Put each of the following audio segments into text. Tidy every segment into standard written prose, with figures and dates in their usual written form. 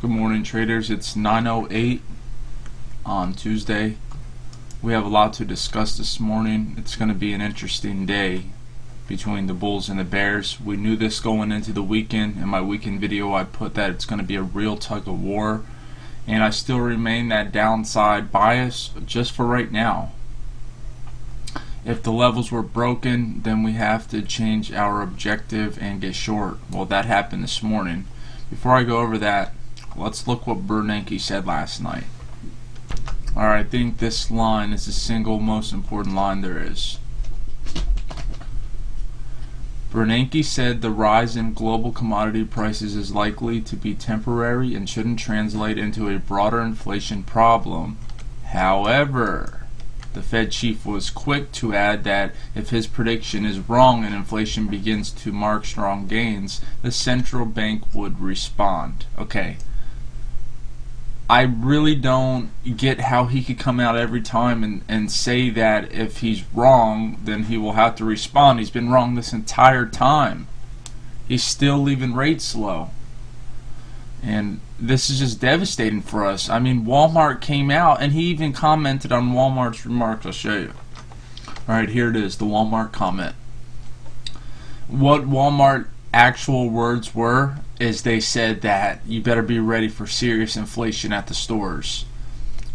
Good morning, traders. It's 9:08 on Tuesday. We have a lot to discuss this morning. It's going to be an interesting day between the Bulls and the Bears. We knew this going into the weekend. In my weekend video, I put that it's going to be a real tug of war, and I still remain that downside bias just for right now. If the levels were broken, then we have to change our objective and get short. Well, that happened this morning. Before I go over that, let's look what Bernanke said last night. Alright, I think this line is the single most important line there is. Bernanke said the rise in global commodity prices is likely to be temporary and shouldn't translate into a broader inflation problem. However, the Fed chief was quick to add that if his prediction is wrong and inflation begins to mark strong gains, the central bank would respond. Okay. I really don't get how he could come out every time and say that if he's wrong, then he will have to respond. He's been wrong this entire time. He's still leaving rates low. And this is just devastating for us. I mean, Walmart came out and he even commented on Walmart's remarks. I'll show you. Alright, here it is, the Walmart comment. What Walmart actual words were is they said that you better be ready for serious inflation at the stores.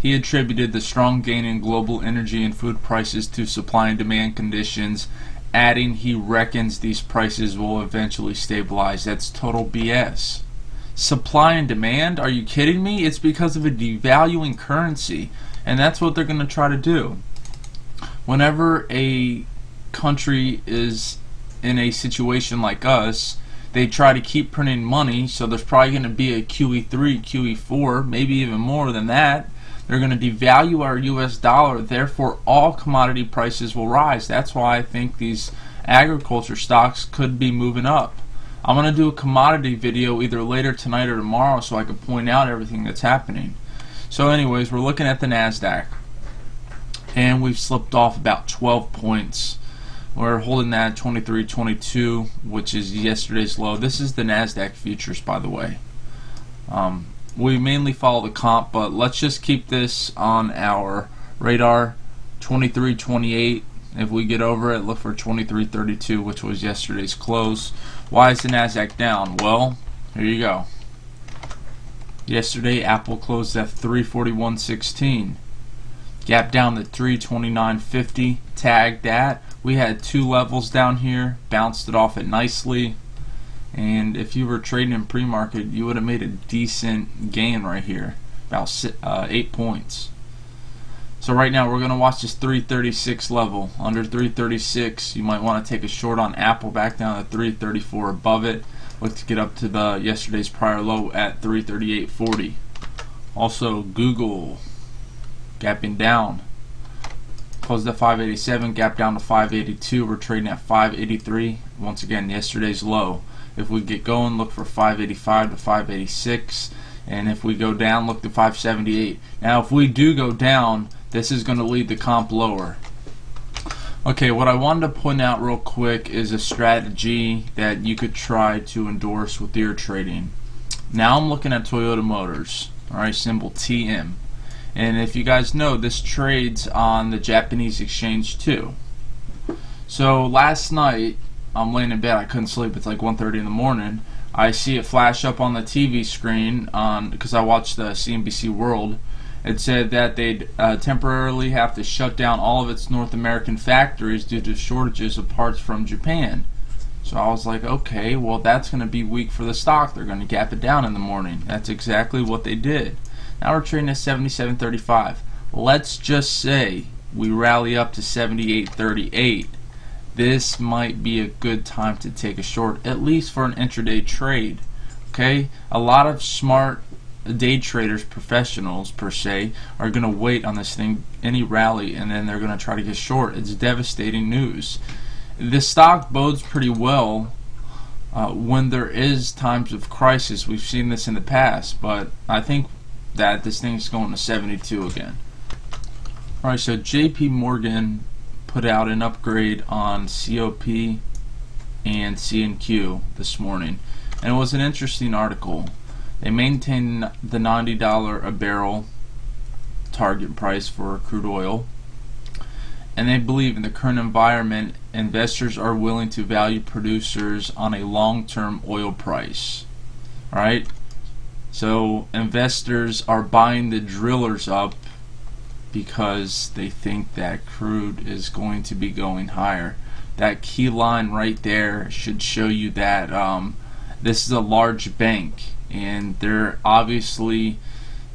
He attributed the strong gain in global energy and food prices to supply and demand conditions, adding he reckons these prices will eventually stabilize. That's total BS. Supply and demand? Are you kidding me? It's because of a devaluing currency, and that's what they're going to try to do. Whenever a country is in a situation like us, they try to keep printing money, so there's probably going to be a QE3, QE4, maybe even more than that. They're going to devalue our US dollar, therefore all commodity prices will rise. That's why I think these agriculture stocks could be moving up. I'm going to do a commodity video either later tonight or tomorrow so I can point out everything that's happening. So anyways, we're looking at the NASDAQ, and we've slipped off about 12 points. We're holding that at 23.22, which is yesterday's low. This is the NASDAQ futures, by the way. We mainly follow the comp, but let's just keep this on our radar. 23.28. If we get over it, look for 23.32, which was yesterday's close. Why is the NASDAQ down? Well, here you go. Yesterday, Apple closed at 341.16. Gap down to 329.50. Tagged that. We had two levels down here, bounced it off it nicely, and if you were trading in pre-market, you would have made a decent gain right here, about 8 points. So right now we're going to watch this 336 level. Under 336, you might want to take a short on Apple, back down to 334 above it. Look to get up to the yesterday's prior low at 338.40. Also Google gapping down. Closed at 587, gap down to 582. We're trading at 583. Once again, yesterday's low. If we get going, look for 585 to 586. And if we go down, look to 578. Now, if we do go down, this is going to lead the comp lower. Okay, what I wanted to point out real quick is a strategy that you could try to endorse with your trading. Now I'm looking at Toyota Motors. Alright, symbol TM. And if you guys know, this trades on the Japanese exchange too. So last night, I'm laying in bed, I couldn't sleep, it's like 1:30 in the morning. I see it flash up on the TV screen because I watched the CNBC World. It said that they'd temporarily have to shut down all of its North American factories due to shortages of parts from Japan. So I was like, okay, well that's going to be weak for the stock. They're going to gap it down in the morning. That's exactly what they did. Now we're trading at 77.35. Let's just say we rally up to 78.38. This might be a good time to take a short, at least for an intraday trade. Okay, a lot of smart day traders, professionals per se, are going to wait on this thing, any rally, and then they're going to try to get short. It's devastating news. This stock bodes pretty well when there is times of crisis. We've seen this in the past, but I think that this thing's going to 72 again. Alright, so JP Morgan put out an upgrade on COP and C&Q this morning, and it was an interesting article. They maintain the $90 a barrel target price for crude oil, and they believe in the current environment investors are willing to value producers on a long-term oil price. Alright, so investors are buying the drillers up because they think that crude is going to be going higher. That key line right there should show you that this is a large bank, and they're obviously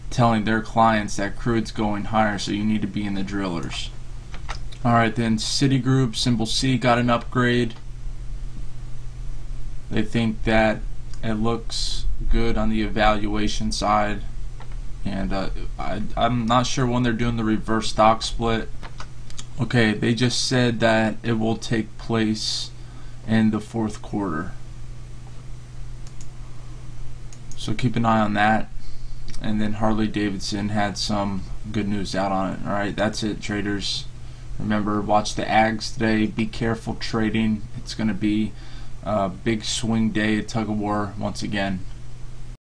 telling their clients that crude's going higher, so you need to be in the drillers. Alright, then Citigroup, symbol C, got an upgrade. They think that it looks good on the evaluation side, and I'm not sure when they're doing the reverse stock split. Okay, they just said that it will take place in the fourth quarter, so keep an eye on that. And then Harley Davidson had some good news out on it. Alright, that's it, traders. Remember, watch the ags today. Be careful trading. It's going to be a big swing day at tug of war once again.